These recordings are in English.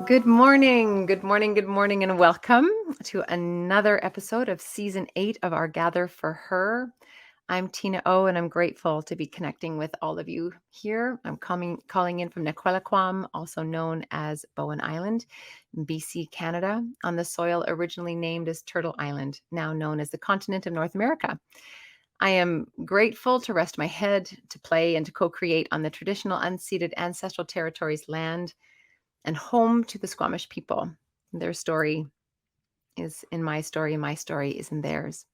Good morning, and welcome to another episode of Season 8 of our Gather for Her. I'm Tina O, and I'm grateful to be connecting with all of you here. I'm calling in from Nequelaquam, also known as Bowen Island, BC, Canada, on the soil originally named as Turtle Island, now known as the continent of North America. I am grateful to rest my head, to play, and to co-create on the traditional unceded ancestral territories land and home to the Squamish people. Their story is in my story, and my story is in theirs.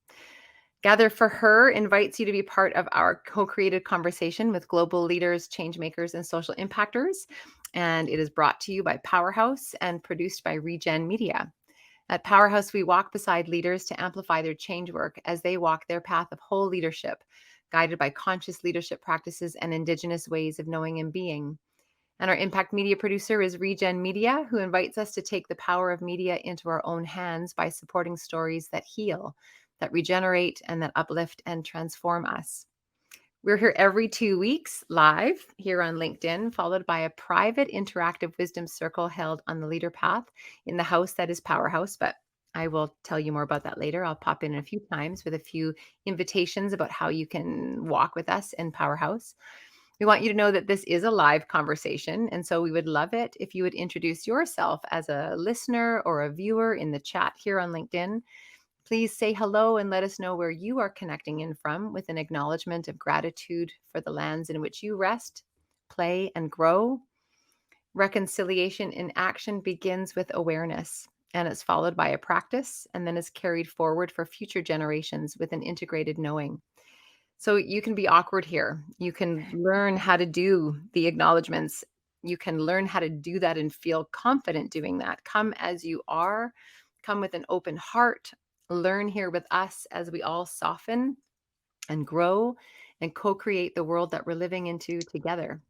Gather for Her invites you to be part of our co-created conversation with global leaders, change makers, and social impactors. And it is brought to you by Powerhouse and produced by Regen Media. At Powerhouse, we walk beside leaders to amplify their change work as they walk their path of whole leadership, guided by conscious leadership practices and Indigenous ways of knowing and being. And our impact media producer is Regen Media, who invites us to take the power of media into our own hands by supporting stories that heal, that regenerate, and that uplift and transform us. We're here every 2 weeks live here on LinkedIn, followed by a private interactive wisdom circle held on the leader path in the house that is Powerhouse. But I will tell you more about that later. I'll pop in a few times with a few invitations about how you can walk with us in Powerhouse. We want you to know that this is a live conversation, and so we would love it if you would introduce yourself as a listener or a viewer in the chat here on LinkedIn. Please say hello and let us know where you are connecting in from with an acknowledgement of gratitude for the lands in which you rest, play, and grow. Reconciliation in action begins with awareness, and it's followed by a practice, and then is carried forward for future generations with an integrated knowing. So you can be awkward here. You can learn how to do the acknowledgments. You can learn how to do that and feel confident doing that. Come as you are, come with an open heart. Learn here with us as we all soften and grow and co-create the world that we're living into together.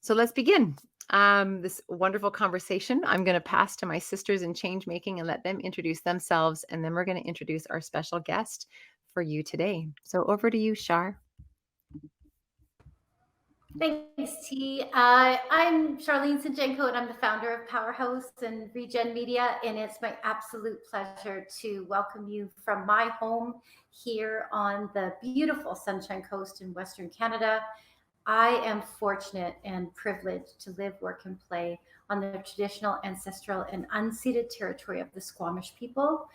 So let's begin this wonderful conversation. I'm going to pass to my sisters in change making and let them introduce themselves, and then we're going to introduce our special guest for you today. So over to you, Shar. Thanks, T. I'm Charlene Sinjenko, and I'm the founder of Powerhouse and Regen Media, and it's my absolute pleasure to welcome you from my home here on the beautiful Sunshine Coast in Western Canada. I am fortunate and privileged to live, work, and play on the traditional, ancestral, and unceded territory of the Squamish people.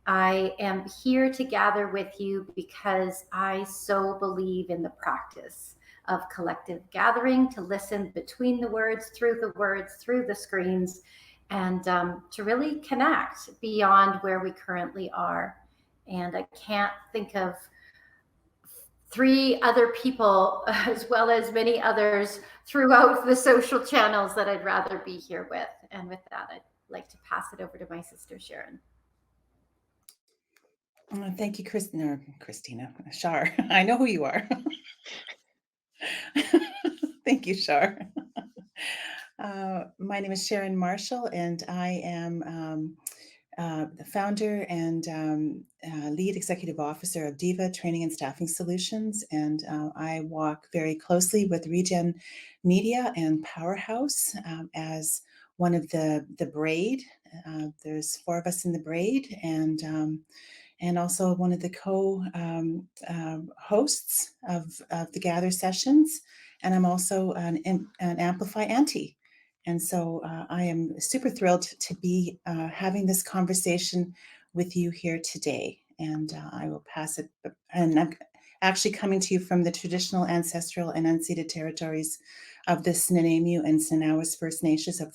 I am here to gather with you because I so believe in the practice of collective gathering, to listen between the words, through the screens, and to really connect beyond where we currently are. And I can't think of 3 other people, as well as many others throughout the social channels, that I'd rather be here with. And with that, I'd like to pass it over to my sister, Sharon. Thank you, Christina. Shar. I know who you are. Thank you, Shar. My name is Sharon Marshall, and I am the founder and lead executive officer of DIVA Training and Staffing Solutions. And I walk very closely with Regen Media and Powerhouse as one of the braid. There's 4 of us in the braid, and also one of the co-hosts of the Gather sessions. And I'm also an Amplify Auntie. And so I am super thrilled to be having this conversation with you here today. And I will pass it. And I'm actually coming to you from the traditional, ancestral, and unceded territories of the Snuneymuxw and Snanawas First Nations of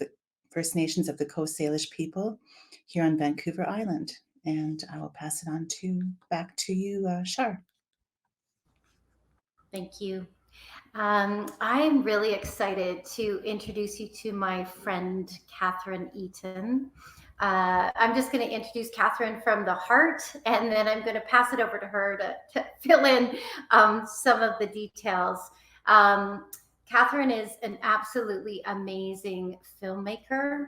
the Coast Salish people here on Vancouver Island. And I will pass it on back to you, Shar. Thank you. I'm really excited to introduce you to my friend, Catherine Eaton. I'm just going to introduce Catherine from the heart, and then I'm going to pass it over to her to fill in some of the details. Catherine is an absolutely amazing filmmaker,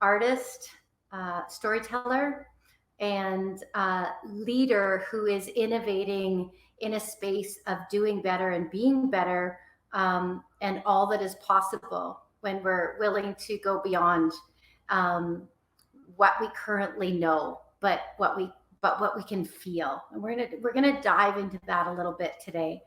artist, storyteller, and leader who is innovating in a space of doing better and being better, and all that is possible when we're willing to go beyond um, what we currently know, but what we can feel. And we're gonna dive into that a little bit today.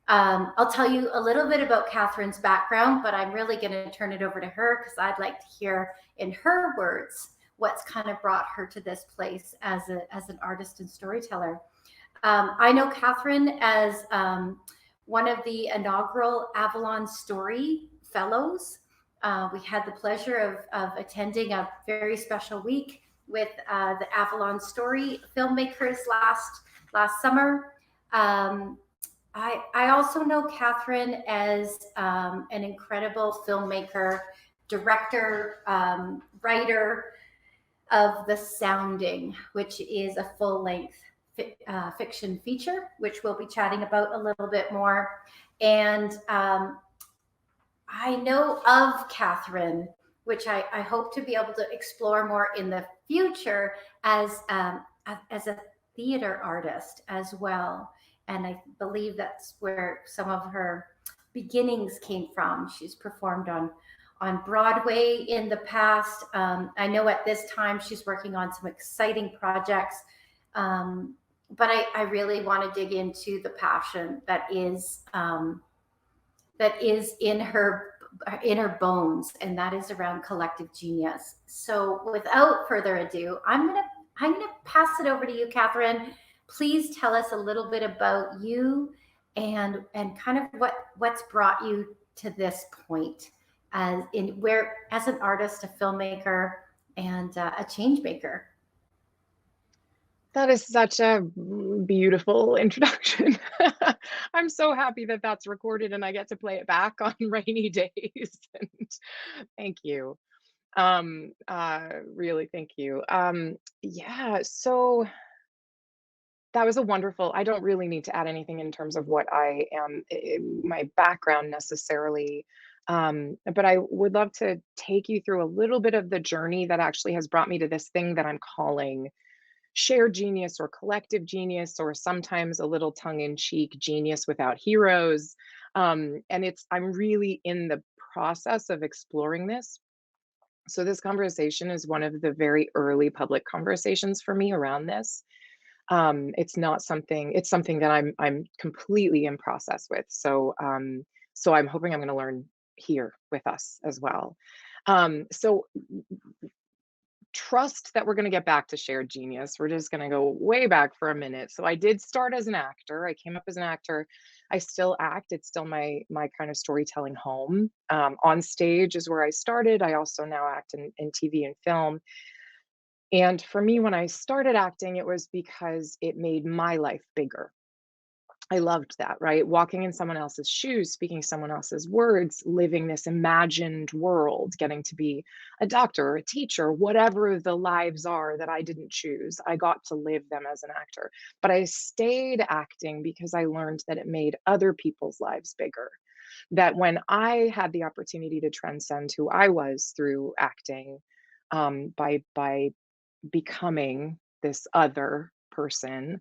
I'll tell you a little bit about Catherine's background, but I'm really going to turn it over to her because I'd like to hear in her words what's kind of brought her to this place as an artist and storyteller. I know Catherine as one of the inaugural Avalon Story Fellows. We had the pleasure of attending a very special week with the Avalon Story filmmakers last summer. I also know Catherine as an incredible filmmaker, director, writer of The Sounding, which is a full length fiction feature, which we'll be chatting about a little bit more. And I know of Catherine, which I hope to be able to explore more in the future as a theater artist as well. And I believe that's where some of her beginnings came from. She's performed on Broadway in the past. I know at this time she's working on some exciting projects. But I really want to dig into the passion that is in her bones, and that is around collective genius. So without further ado, I'm gonna pass it over to you, Catherine. Please tell us a little bit about you and kind of what's brought you to this point as an artist, a filmmaker, and a change maker. That is such a beautiful introduction. I'm so happy that that's recorded and I get to play it back on rainy days. And thank you. Really, thank you. Yeah, so that was a wonderful, I don't really need to add anything in terms of what I am, my background necessarily. But I would love to take you through a little bit of the journey that actually has brought me to this thing that I'm calling shared genius or collective genius, or sometimes a little tongue-in-cheek genius without heroes. And I'm really in the process of exploring this. So this conversation is one of the very early public conversations for me around this. It's something that I'm completely in process with. So I'm hoping I'm going to learn here with us as well. So trust that we're going to get back to shared genius. We're just going to go way back for a minute. So I did start as an actor. I came up as an actor. I still act. It's still my kind of storytelling home. On stage is where I started. I also now act in TV and film. And for me, when I started acting, it was because it made my life bigger. I loved that, right? Walking in someone else's shoes, speaking someone else's words, living this imagined world, getting to be a doctor or a teacher, whatever the lives are that I didn't choose, I got to live them as an actor. But I stayed acting because I learned that it made other people's lives bigger. That when I had the opportunity to transcend who I was through acting, by becoming this other person,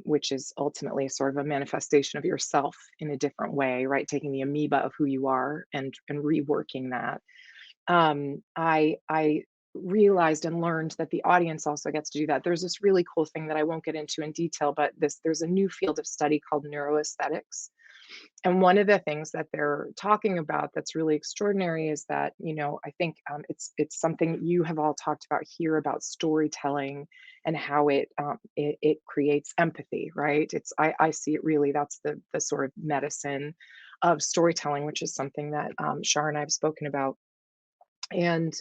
which is ultimately sort of a manifestation of yourself in a different way, right? Taking the amoeba of who you are and reworking that. I realized and learned that the audience also gets to do that. There's this really cool thing that I won't get into in detail, but there's a new field of study called neuroaesthetics. And one of the things that they're talking about that's really extraordinary is that, I think it's something you have all talked about here about storytelling and how it creates empathy, right? I see it really, that's the sort of medicine of storytelling, which is something that Shar and I have spoken about. And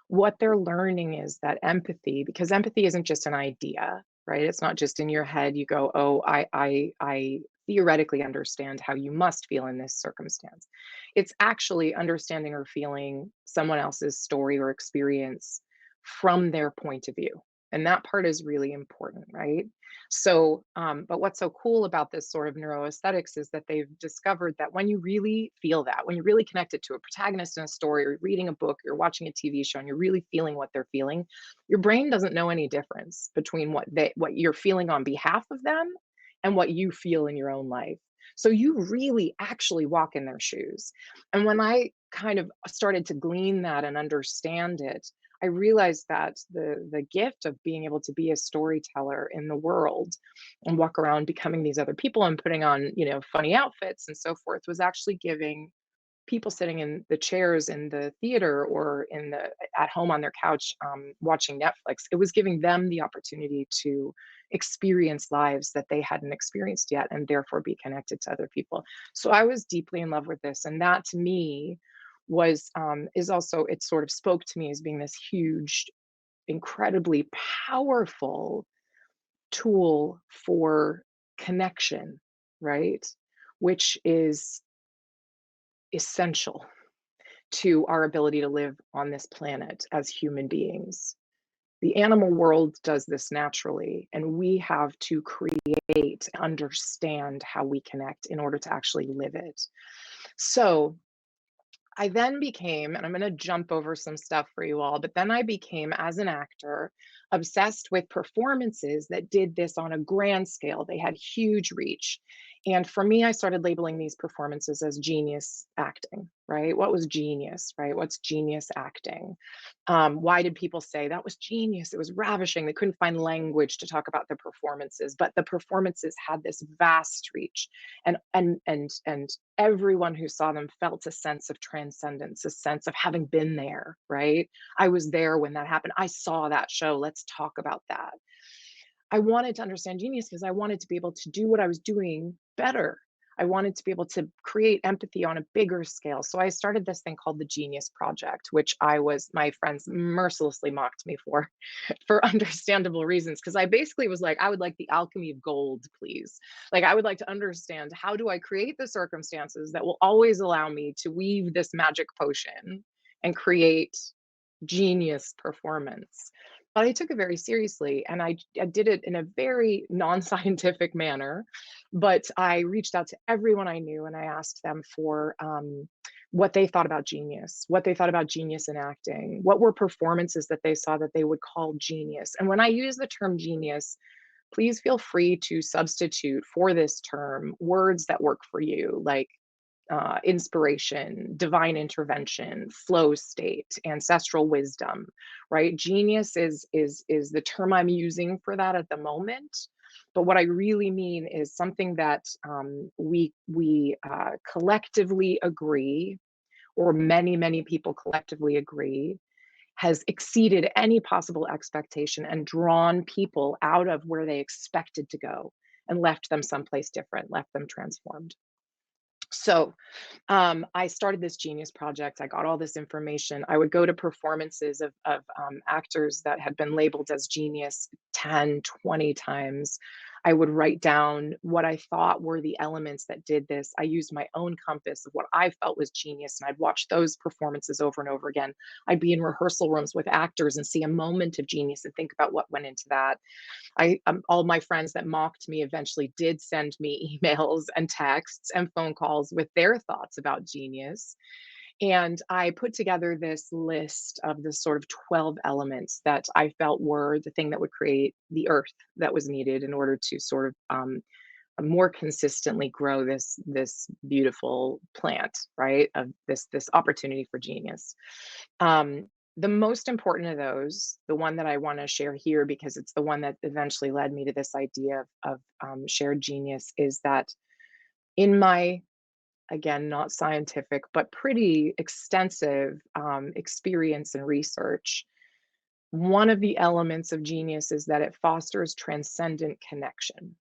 what they're learning is that empathy, because empathy isn't just an idea, right? It's not just in your head. You go, oh, I theoretically understand how you must feel in this circumstance. It's actually understanding or feeling someone else's story or experience from their point of view. And that part is really important, right? So, but what's so cool about this sort of neuroaesthetics is that they've discovered that when you really feel that, when you're really connected to a protagonist in a story, or you're reading a book, you're watching a TV show, and you're really feeling what they're feeling, your brain doesn't know any difference between what you're feeling on behalf of them and what you feel in your own life. So you really actually walk in their shoes. And when I kind of started to glean that and understand it, I realized that the gift of being able to be a storyteller in the world and walk around becoming these other people and putting on, funny outfits and so forth was actually giving people sitting in the chairs in the theater or at home on their couch watching Netflix. It was giving them the opportunity to experience lives that they hadn't experienced yet and therefore be connected to other people. So I was deeply in love with this, and that to me was is also, it sort of spoke to me as being this huge, incredibly powerful tool for connection, right? Which is essential to our ability to live on this planet as human beings. The animal world does this naturally, and we have to create, understand how we connect in order to actually live it. So I then became, and I'm going to jump over some stuff for you all, but then I became, as an actor, obsessed with performances that did this on a grand scale. They had huge reach. And for me, I started labeling these performances as genius acting, right? What was genius, right? What's genius acting? Why did people say that was genius? It was ravishing. They couldn't find language to talk about the performances, but the performances had this vast reach. And everyone who saw them felt a sense of transcendence, a sense of having been there, right? I was there when that happened. I saw that show. Let's talk about that. I wanted to understand genius because I wanted to be able to do what I was doing better. I wanted to be able to create empathy on a bigger scale. So I started this thing called the Genius Project, which my friends mercilessly mocked me for understandable reasons. Because I basically was like, I would like the alchemy of gold, please. Like, I would like to understand, how do I create the circumstances that will always allow me to weave this magic potion and create genius performance. But I took it very seriously, and I did it in a very non-scientific manner. But I reached out to everyone I knew and I asked them for what they thought about genius, what they thought about genius in acting, what were performances that they saw that they would call genius. And when I use the term genius, please feel free to substitute for this term words that work for you, like inspiration, divine intervention, flow state, ancestral wisdom, right? Genius is the term I'm using for that at the moment. But what I really mean is something that we collectively agree, or many people collectively agree, has exceeded any possible expectation and drawn people out of where they expected to go and left them someplace different, left them transformed. So I started this Genius Project. I got all this information. I would go to performances of actors that had been labeled as genius 10, 20 times. I would write down what I thought were the elements that did this. I used my own compass of what I felt was genius, and I'd watch those performances over and over again. I'd be in rehearsal rooms with actors and see a moment of genius and think about what went into that. All my friends that mocked me eventually did send me emails and texts and phone calls with their thoughts about genius. And I put together this list of the sort of 12 elements that I felt were the thing that would create the earth that was needed in order to sort of more consistently grow this beautiful plant, right? Of this opportunity for genius. The most important of those, the one that I want to share here, because it's the one that eventually led me to this idea of shared genius, is that in my, again, not scientific, but pretty extensive experience and research, one of the elements of genius is that it fosters transcendent connection.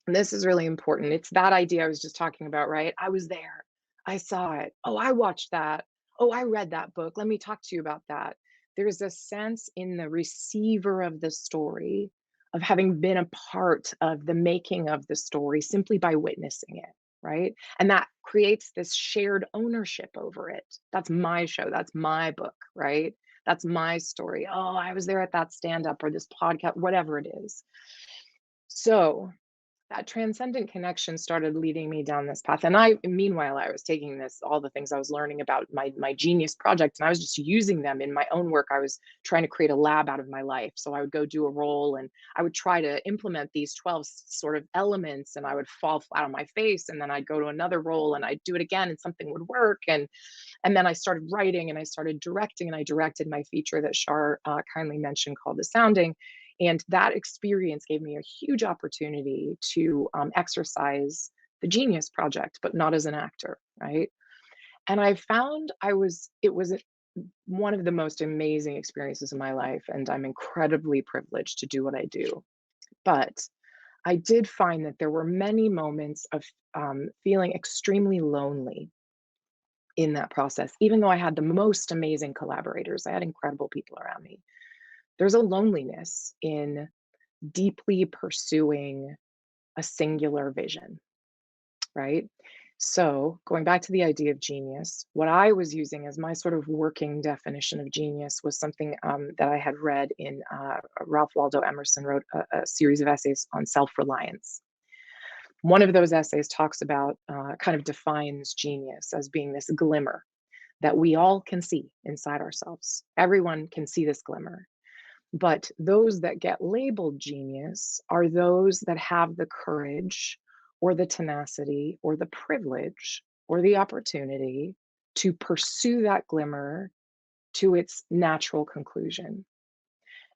And this is really important. It's that idea I was just talking about, right? I was there. I saw it. Oh, I watched that. Oh, I read that book. Let me talk to you about that. There's a sense in the receiver of the story of having been a part of the making of the story simply by witnessing it, right? And that creates this shared ownership over it. That's my show. That's my book, right? That's my story. Oh, I was there at that stand up or this podcast, whatever it is. So that transcendent connection started leading me down this path. And meanwhile, I was taking all the things I was learning about my genius project, and I was just using them in my own work. I was trying to create a lab out of my life. So I would go do a role and I would try to implement these 12 sort of elements, and I would fall flat on my face. And then I'd go to another role and I'd do it again and something would work. And then I started writing and I started directing, and I directed my feature that Shar kindly mentioned called The Sounding. And that experience gave me a huge opportunity to exercise the genius project, but not as an actor, right? And I found it was one of the most amazing experiences of my life. And I'm incredibly privileged to do what I do. But I did find that there were many moments of feeling extremely lonely in that process, even though I had the most amazing collaborators. I had incredible people around me. There's a loneliness in deeply pursuing a singular vision, right? So, going back to the idea of genius, what I was using as my sort of working definition of genius was something that I had read in Ralph Waldo Emerson wrote a series of essays on self-reliance. One of those essays talks about, kind of defines genius as being this glimmer that we all can see inside ourselves. Everyone can see this glimmer. But those that get labeled genius are those that have the courage or the tenacity or the privilege or the opportunity to pursue that glimmer to its natural conclusion.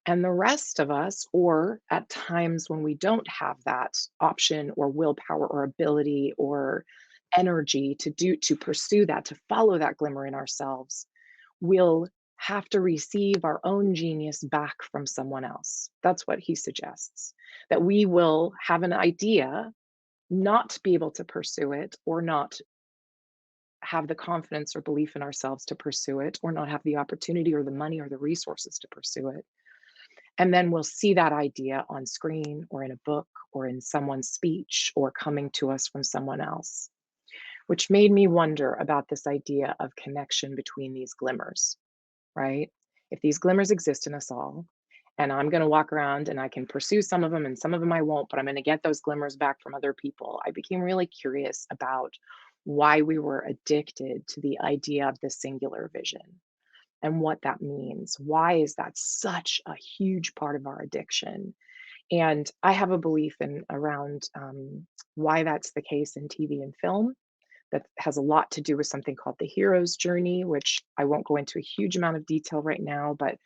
And the rest of us, or at times when we don't have that option or willpower or ability or energy to pursue that, to follow that glimmer in ourselves, we'll have to receive our own genius back from someone else. That's what he suggests. That we will have an idea, not be able to pursue it, or not have the confidence or belief in ourselves to pursue it, or not have the opportunity or the money or the resources to pursue it. And then we'll see that idea on screen or in a book or in someone's speech or coming to us from someone else, which made me wonder about this idea of connection between these glimmers, right? If these glimmers exist in us all, and I'm going to walk around and I can pursue some of them and some of them I won't, but I'm going to get those glimmers back from other people, I became really curious about why we were addicted to the idea of the singular vision and what that means. Why is that such a huge part of our addiction? And I have a belief in around why that's the case in TV and film that has a lot to do with something called the hero's journey, which I won't go into a huge amount of detail right now, but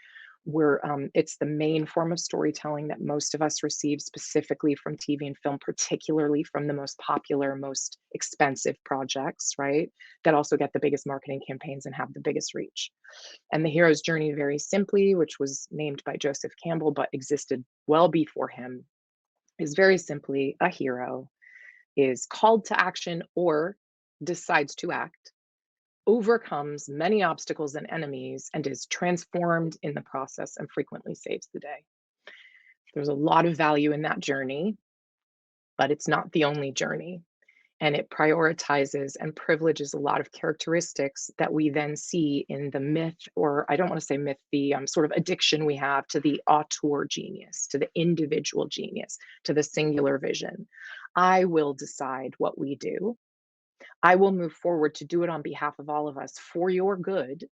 it's the main form of storytelling that most of us receive specifically from TV and film, particularly from the most popular, most expensive projects, right? That also get the biggest marketing campaigns and have the biggest reach. And the hero's journey, very simply, which was named by Joseph Campbell but existed well before him, is very simply a hero is called to action or decides to act, overcomes many obstacles and enemies, and is transformed in the process and frequently saves the day. There's a lot of value in that journey, but it's not the only journey. And it prioritizes and privileges a lot of characteristics that we then see in the myth, or I don't want to say myth, the sort of addiction we have to the auteur genius, to the individual genius, to the singular vision. I will decide what we do. I will move forward to do it on behalf of all of us for your good.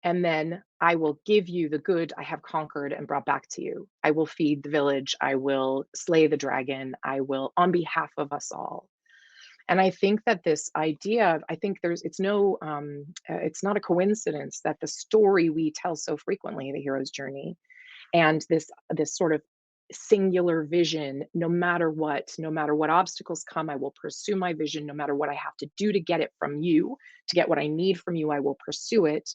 And then I will give you the good I have conquered and brought back to you. I will feed the village. I will slay the dragon. I will, on behalf of us all. And I think that this idea, I think it's not a coincidence that the story we tell so frequently, the hero's journey, and this sort of singular vision, no matter what obstacles come, I will pursue my vision, no matter what I have to do to get it from you, to get what I need from you, I will pursue it.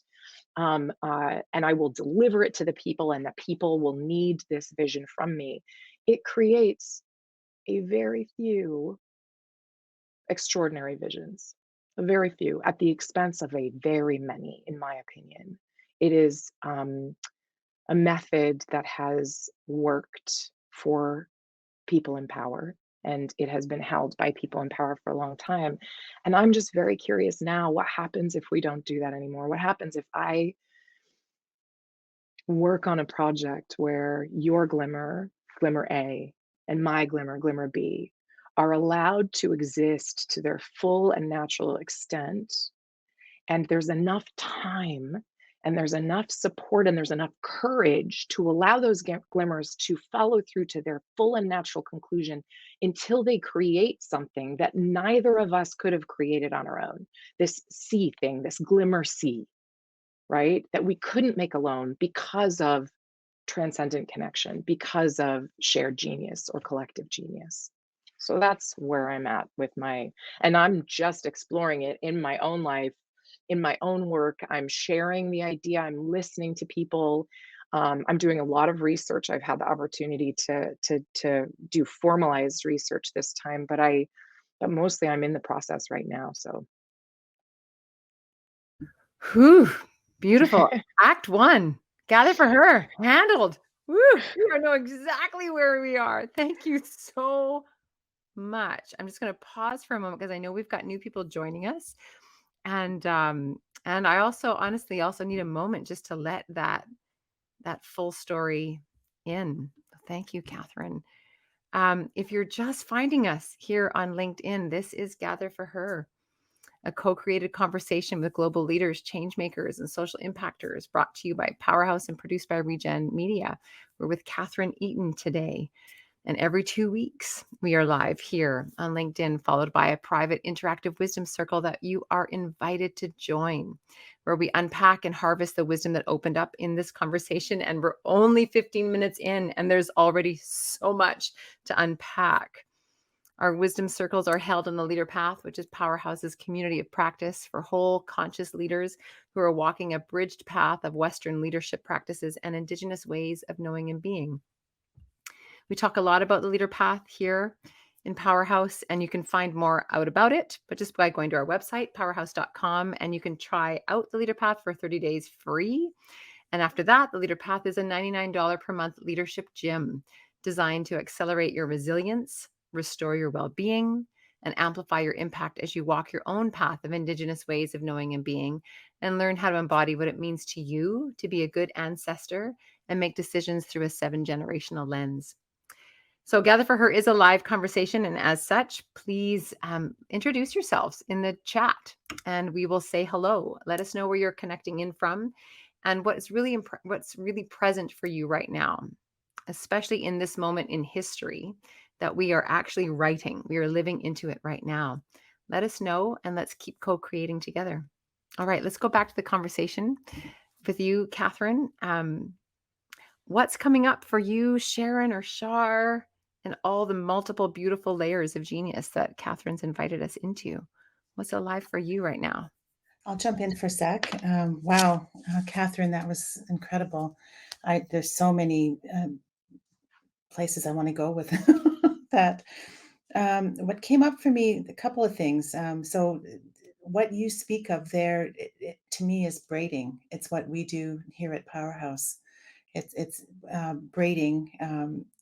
And I will deliver it to the people, and the people will need this vision from me. It creates a very few extraordinary visions, a very few, at the expense of a very many, in my opinion. It is a method that has worked for people in power, and it has been held by people in power for a long time. And I'm just very curious now, what happens if we don't do that anymore? What happens if I work on a project where your glimmer, glimmer A, and my glimmer, glimmer B, are allowed to exist to their full and natural extent, and there's enough time and there's enough support and there's enough courage to allow those glimmers to follow through to their full and natural conclusion until they create something that neither of us could have created on our own. This sea thing, this glimmer sea, right? That we couldn't make alone because of transcendent connection, because of shared genius or collective genius. So that's where I'm at with and I'm just exploring it in my own life, in my own work. I'm sharing the idea, I'm listening to people. I'm doing a lot of research. I've had the opportunity to do formalized research this time, but mostly I'm in the process right now. So Whew, beautiful. Act 1, gather for her, handled. Woo, you know exactly where we are. Thank you so much. I'm just going to pause for a moment because I know we've got new people joining us. And I also honestly also need a moment just to let that full story in. Thank you, Catherine. If you're just finding us here on LinkedIn, this is Gather for Her, a co-created conversation with global leaders, change makers, and social impactors, brought to you by Powerhouse and produced by Regen Media. We're with Catherine Eaton today. And every 2 weeks, we are live here on LinkedIn, followed by a private interactive wisdom circle that you are invited to join, where we unpack and harvest the wisdom that opened up in this conversation. And we're only 15 minutes in, and there's already so much to unpack. Our wisdom circles are held in the Leader Path, which is Powerhouse's community of practice for whole conscious leaders who are walking a bridged path of Western leadership practices and Indigenous ways of knowing and being. We talk a lot about the Leader Path here in Powerhouse, and you can find more out about it, but just by going to our website, powerhouse.com, and you can try out the Leader Path for 30 days free. And after that, the Leader Path is a $99 per month leadership gym designed to accelerate your resilience, restore your well-being, and amplify your impact as you walk your own path of Indigenous ways of knowing and being, and learn how to embody what it means to you to be a good ancestor and make decisions through a 7-generational lens. So Gather for Her is a live conversation, and as such, please introduce yourselves in the chat, and we will say hello. Let us know where you're connecting in from, and what's really present for you right now, especially in this moment in history that we are actually writing. We are living into it right now. Let us know, and let's keep co-creating together. All right, let's go back to the conversation with you, Catherine. What's coming up for you, Sharon or Shar, and all the multiple beautiful layers of genius that Catherine's invited us into? What's alive for you right now? I'll jump in for a sec. Wow, Catherine, that was incredible. There's so many places I want to go with that. What came up for me, a couple of things. So what you speak of there, to me, is braiding. It's what we do here at Powerhouse. It's braiding.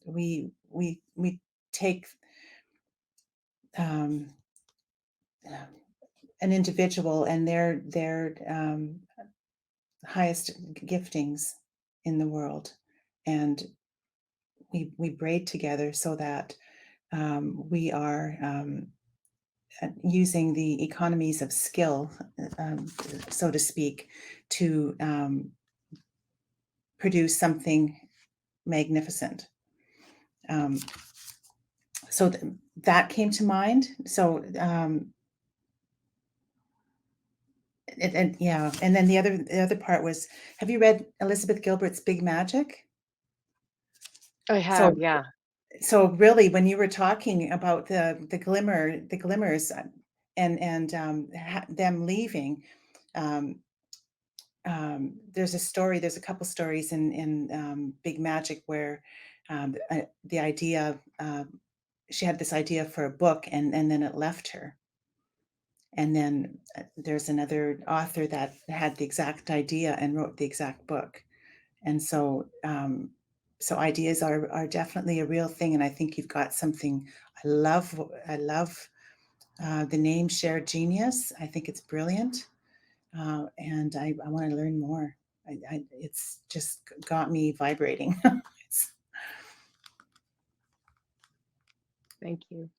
We take um, an individual and their highest giftings in the world, and we braid together so that we are using the economies of skill, so to speak, to produce something magnificent. So that came to mind. So yeah, and then the other part was, have you read Elizabeth Gilbert's Big Magic? I So have, yeah. so really, when you were talking about the glimmers, and them leaving, um, there's a couple stories in Big Magic where the idea, she had this idea for a book, and then it left her. And then there's another author that had the exact idea and wrote the exact book. And so so ideas are definitely a real thing, and I think you've got something. I love the name Shared Genius. I think it's brilliant, and I want to learn more. It's just got me vibrating. Thank you.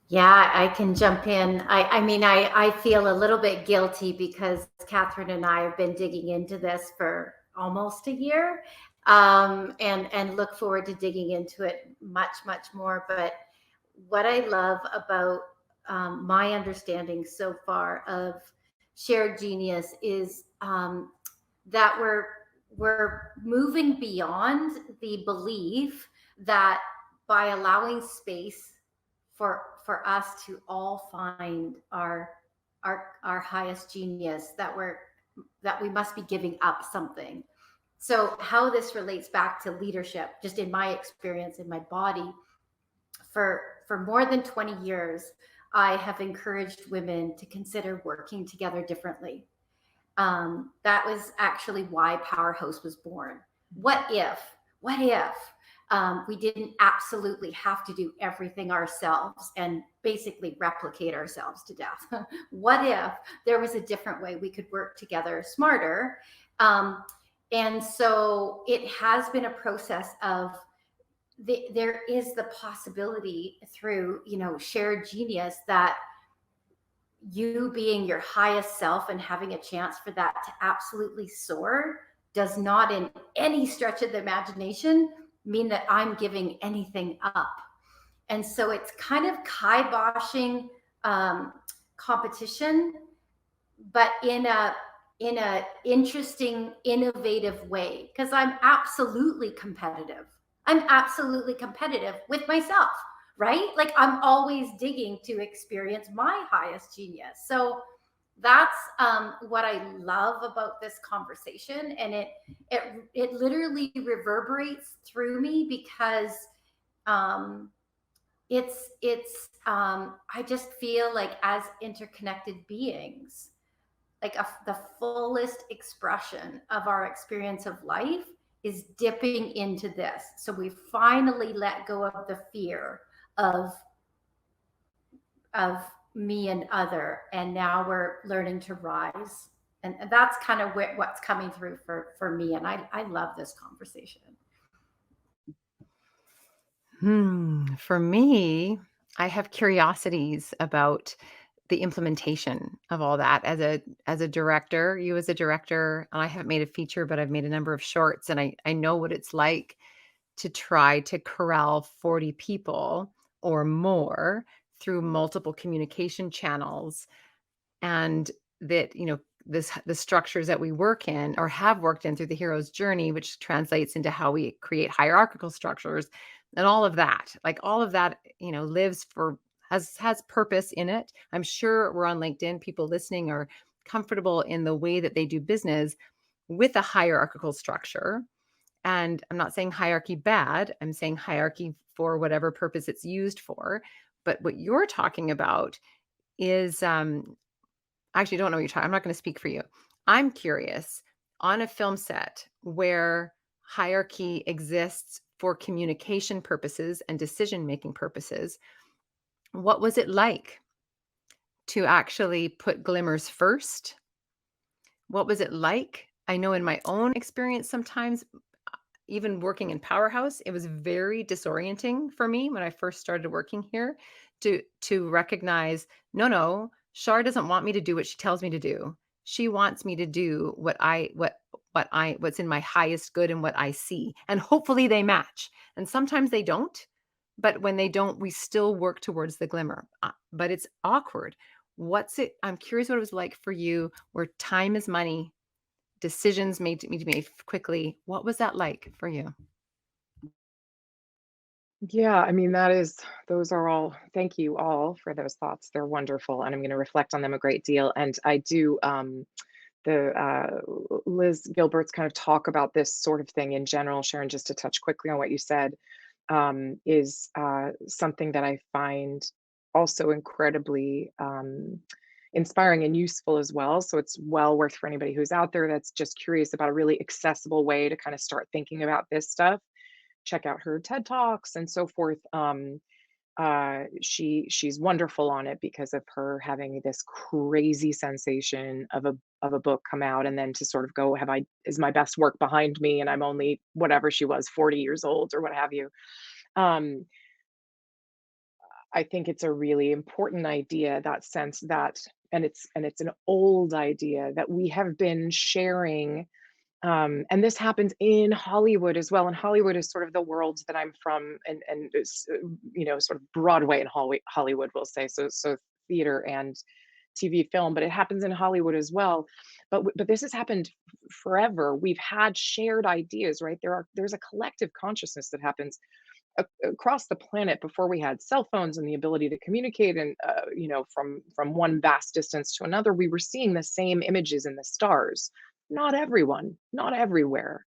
Yeah, I can jump in. I feel a little bit guilty because Catherine and I have been digging into this for almost a year, and look forward to digging into it much more. But what I love about my understanding so far of shared genius is that we're moving beyond the belief that by allowing space for us to all find our highest genius, that we must be giving up something. So how this relates back to leadership, just in my experience in my body, for more than 20 years, I have encouraged women to consider working together differently. That was actually why Powerhouse was born. What if we didn't absolutely have to do everything ourselves and basically replicate ourselves to death? What if there was a different way we could work together smarter? And so it has been a process of there is the possibility through, shared genius, that you being your highest self and having a chance for that to absolutely soar does not in any stretch of the imagination mean that I'm giving anything up. And so it's kind of kiboshing competition, but in a interesting, innovative way. Because I'm absolutely competitive with myself, right? Like I'm always digging to experience my highest genius. So that's what I love about this conversation, and it literally reverberates through me because um, I just feel like, as interconnected beings, like the fullest expression of our experience of life is dipping into this. So we finally let go of the fear of of me and other, and now we're learning to rise. And that's kind of what's coming through for me. And I love this conversation. For me, I have curiosities about the implementation of all that as a director. You as a director, and I haven't made a feature, but I've made a number of shorts, and I know what it's like to try to corral 40 people or more through multiple communication channels, and that, the structures that we work in or have worked in through the hero's journey, which translates into how we create hierarchical structures and all of that. Like all of that, lives for has purpose in it. I'm sure we're on LinkedIn. People listening are comfortable in the way that they do business with a hierarchical structure. And I'm not saying hierarchy bad. I'm saying hierarchy for whatever purpose it's used for. But what you're talking about is I actually don't know what you're talking. I'm not going to speak for you. I'm curious, on a film set where hierarchy exists for communication purposes and decision making purposes, what was it like to actually put glimmers first? What was it like? I know in my own experience, sometimes even working in Powerhouse, it was very disorienting for me when I first started working here to recognize, no, Shar doesn't want me to do what she tells me to do. She wants me to do what's in my highest good and what I see. And hopefully they match. And sometimes they don't. But when they don't, we still work towards the glimmer. But it's awkward. I'm curious what it was like for you, where time is money, decisions made to be made quickly. What was that like for you? Yeah, I mean, those are all, thank you all for those thoughts. They're wonderful, and I'm going to reflect on them a great deal. And I do, the Liz Gilbert's kind of talk about this sort of thing in general, Sharon, just to touch quickly on what you said, is something that I find also incredibly inspiring and useful as well. So it's well worth for anybody who's out there that's just curious about a really accessible way to kind of start thinking about this stuff. Check out her TED Talks and so forth. She's wonderful on it because of her having this crazy sensation of a book come out, and then to sort of go, have I is my best work behind me, and I'm only whatever she was, 40 years old or what have you. um I think it's a really important idea, that sense that, and it's an old idea that we have been sharing, and this happens in Hollywood as well. And Hollywood is sort of the world that I'm from, and it's, sort of Broadway and Hollywood, we'll say. So theater and TV film, but it happens in Hollywood as well. But this has happened forever. We've had shared ideas, right? There's a collective consciousness that happens across the planet before we had cell phones and the ability to communicate, and from one vast distance to another. We were seeing the same images in the stars. Not everyone, not everywhere,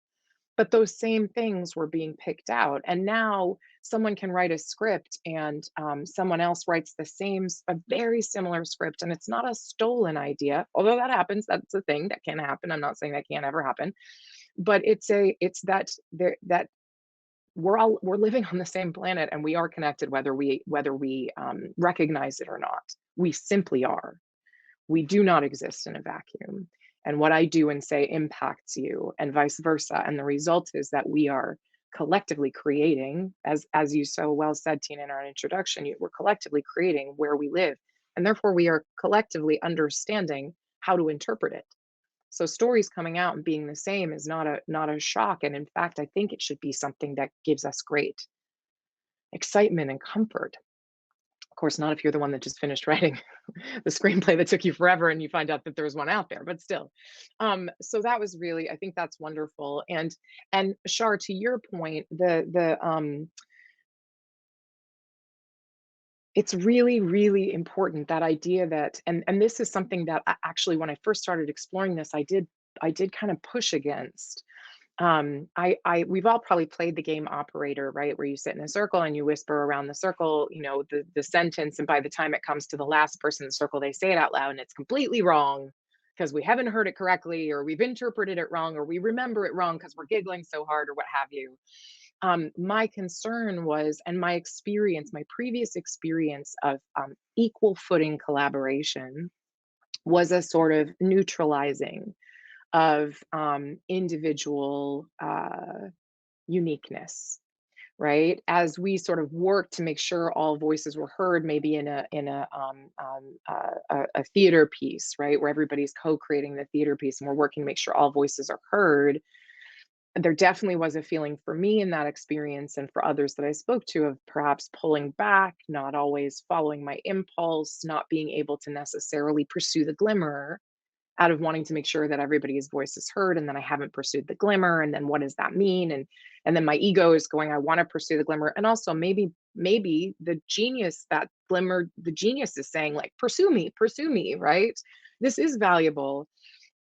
but those same things were being picked out. And now someone can write a script, and someone else writes a very similar script, and it's not a stolen idea, although that happens. That's a thing that can happen. I'm not saying that can't ever happen, but it's that we're living on the same planet, and we are connected, whether we recognize it or not. We simply are. We do not exist in a vacuum. And what I do and say impacts you, and vice versa. And the result is that we are collectively creating, as you so well said, Tina, in our introduction, we're collectively creating where we live. And therefore we are collectively understanding how to interpret it. So stories coming out and being the same is not a shock. And in fact, I think it should be something that gives us great excitement and comfort. Of course, not if you're the one that just finished writing the screenplay that took you forever and you find out that there's one out there, but still. So that was really, I think that's wonderful. And Shar, to your point, it's really, really important, that idea that, and this is something that actually, when I first started exploring this, I did kind of push against. We've all probably played the game Operator, right? Where you sit in a circle and you whisper around the circle, the sentence, and by the time it comes to the last person in the circle, they say it out loud, and it's completely wrong because we haven't heard it correctly, or we've interpreted it wrong, or we remember it wrong because we're giggling so hard, or what have you. My concern was, and my previous experience of equal footing collaboration was a sort of neutralizing of individual uniqueness, right? As we sort of work to make sure all voices were heard, maybe in a theater piece, right, where everybody's co-creating the theater piece, and we're working to make sure all voices are heard. There definitely was a feeling for me in that experience, and for others that I spoke to, of perhaps pulling back, not always following my impulse, not being able to necessarily pursue the glimmer, out of wanting to make sure that everybody's voice is heard, and then I haven't pursued the glimmer, and then what does that mean? And then my ego is going, I want to pursue the glimmer. And also maybe the genius, that glimmer, the genius is saying, like, pursue me, right? This is valuable.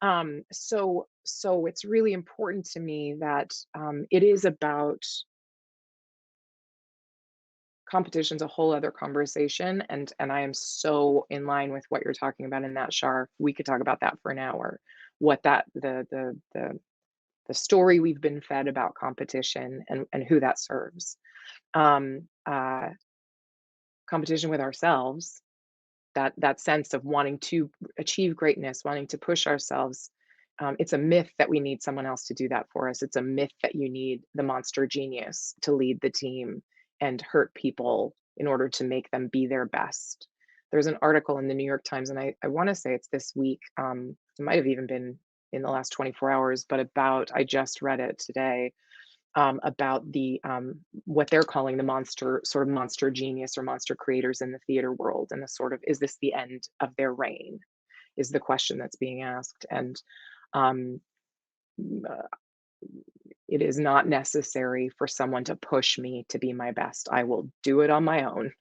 So it's really important to me that it is about competition's a whole other conversation, and I am so in line with what you're talking about in that, Shar. We could talk about that for an hour. What that the story we've been fed about competition, and who that serves. Um, uh, Competition with ourselves, that sense of wanting to achieve greatness, wanting to push ourselves. It's a myth that we need someone else to do that for us. It's a myth that you need the monster genius to lead the team and hurt people in order to make them be their best. There's an article in the New York Times, and I want to say it's this week. It might have even been in the last 24 hours, but I just read it today, about the what they're calling the monster genius or monster creators in the theater world, and the sort of, is this the end of their reign, is the question that's being asked. And um, uh, it is not necessary for someone to push me to be my best. I will do it on my own.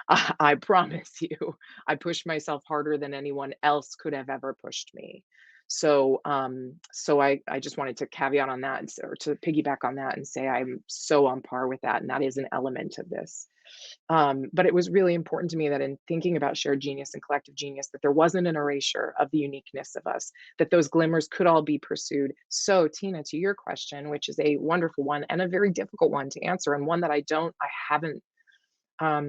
I promise you, I push myself harder than anyone else could have ever pushed me. So I just wanted to caveat on that, or to piggyback on that, and say I'm so on par with that, and that is an element of this. But it was really important to me that in thinking about shared genius and collective genius, that there wasn't an erasure of the uniqueness of us, that those glimmers could all be pursued. So, Tina, to your question, which is a wonderful one and a very difficult one to answer, and one that I haven't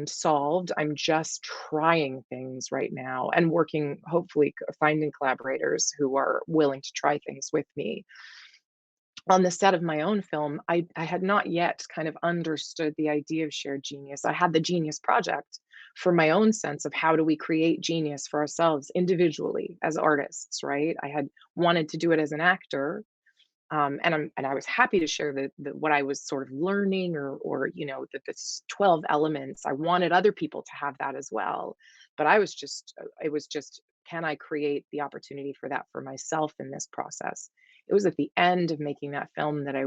solved. I'm just trying things right now and working, hopefully finding collaborators who are willing to try things with me. on the set of my own film, I had not yet kind of understood the idea of shared genius. I had the genius project for my own sense of how do we create genius for ourselves individually as artists, right? I had wanted to do it as an actor, and I was happy to share the what I was sort of learning, or that this 12 elements. I wanted other people to have that as well, but I was just it was just, can I create the opportunity for that for myself in this process? It was at the end of making that film that I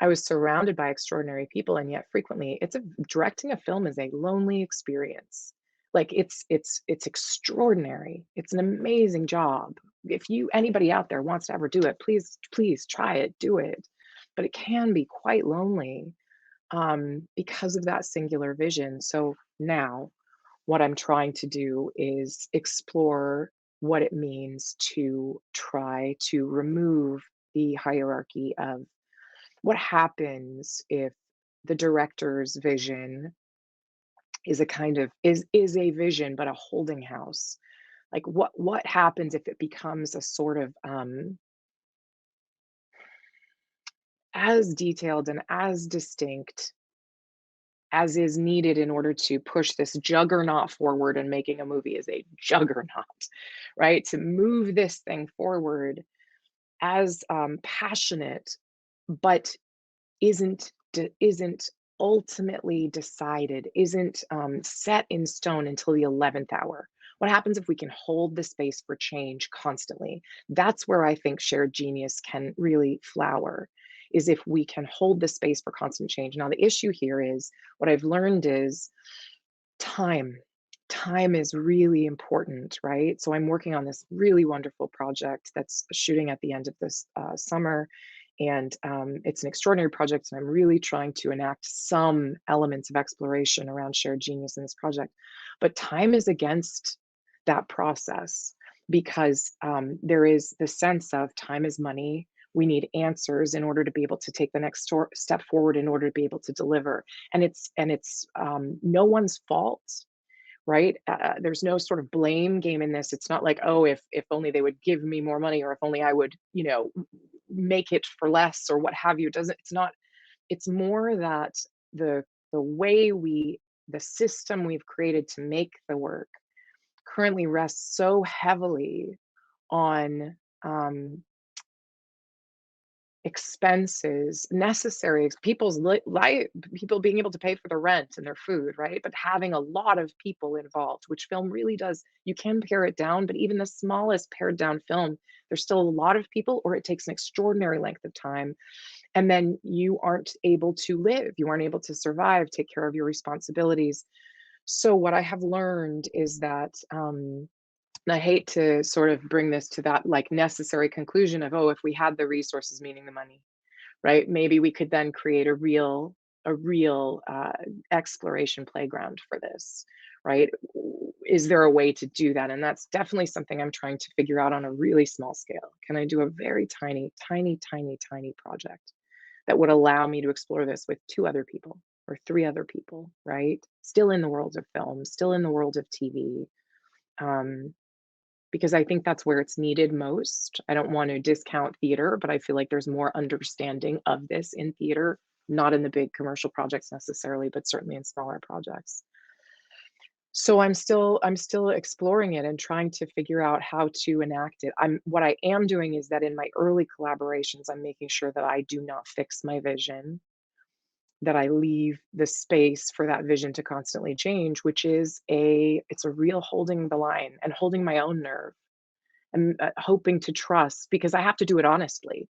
was surrounded by extraordinary people, and yet frequently directing a film is a lonely experience. Like, it's extraordinary. It's an amazing job. If anybody out there wants to ever do it, please try it, do it. But it can be quite lonely, because of that singular vision. So now what I'm trying to do is explore what it means to try to remove the hierarchy of what happens if the director's vision is a kind of is a vision but a holding house. Like, what happens if it becomes a sort of as detailed and as distinct as is needed in order to push this juggernaut forward, and making a movie is a juggernaut, right? To move this thing forward as passionate, but isn't ultimately decided, isn't set in stone until the 11th hour. What happens if we can hold the space for change constantly? That's where I think shared genius can really flower, is if we can hold the space for constant change. Now, the issue here is, what I've learned is time. Time is really important, right? So I'm working on this really wonderful project that's shooting at the end of this summer, and it's an extraordinary project, and I'm really trying to enact some elements of exploration around shared genius in this project. But time is against that process, because there is the sense of time is money. We need answers in order to be able to take the next step forward, in order to be able to deliver. And it's no one's fault, right? There's no sort of blame game in this. It's not like, oh, if only they would give me more money, or if only I would, make it for less, or what have you. It doesn't. It's not. It's more that the way the system we've created to make the work currently rests so heavily on expenses, necessary people's life, people being able to pay for their rent and their food, right? But having a lot of people involved, which film really does. You can pare it down, but even the smallest pared down film, there's still a lot of people, or it takes an extraordinary length of time. And then you aren't able to live, you aren't able to survive, take care of your responsibilities. So what I have learned is that, and I hate to sort of bring this to that like necessary conclusion of, oh, if we had the resources, meaning the money, right? Maybe we could then create a real exploration playground for this, right? Is there a way to do that? And that's definitely something I'm trying to figure out on a really small scale. Can I do a very tiny, tiny, tiny, tiny project that would allow me to explore this with two other people or three other people, right? Still in the world of film, still in the world of TV. Um, because I think that's where it's needed most. I don't want to discount theater, but I feel like there's more understanding of this in theater, not in the big commercial projects necessarily, but certainly in smaller projects. So I'm still exploring it and trying to figure out how to enact it. What I am doing is that in my early collaborations, I'm making sure that I do not fix my vision, that I leave the space for that vision to constantly change, which is it's a real holding the line and holding my own nerve, and hoping to trust, because I have to do it honestly.